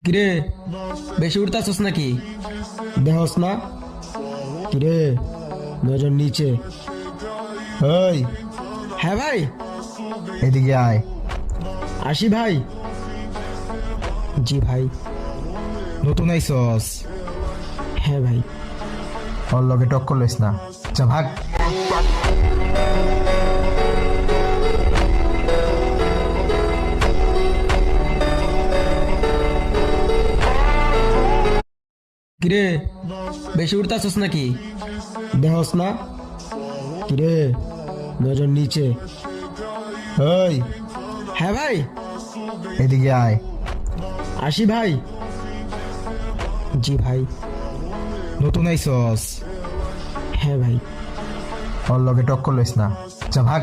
কিরে, বেশি উঠতাছস নাকি? দেহস না? কিরে, নজর নিচে। ওই, হ্যাঁ ভাই। এদিকে আয়। আসি ভাই। জি ভাই। নতুন আইসস? হ্যাঁ ভাই। ওর লগে টক্কর লইস না। যা ভাগ। কিরে, বেশি উঠতাছস নাকি? দেহস না? কিরে, নজর নিচে। ওই, হ্যাঁ ভাই। এদিকে আয়। আসি ভাই। জি ভাই। নতুন আইসস? হ্যাঁ ভাই। ওর লগে টক্কর লইস না। যা ভাগ।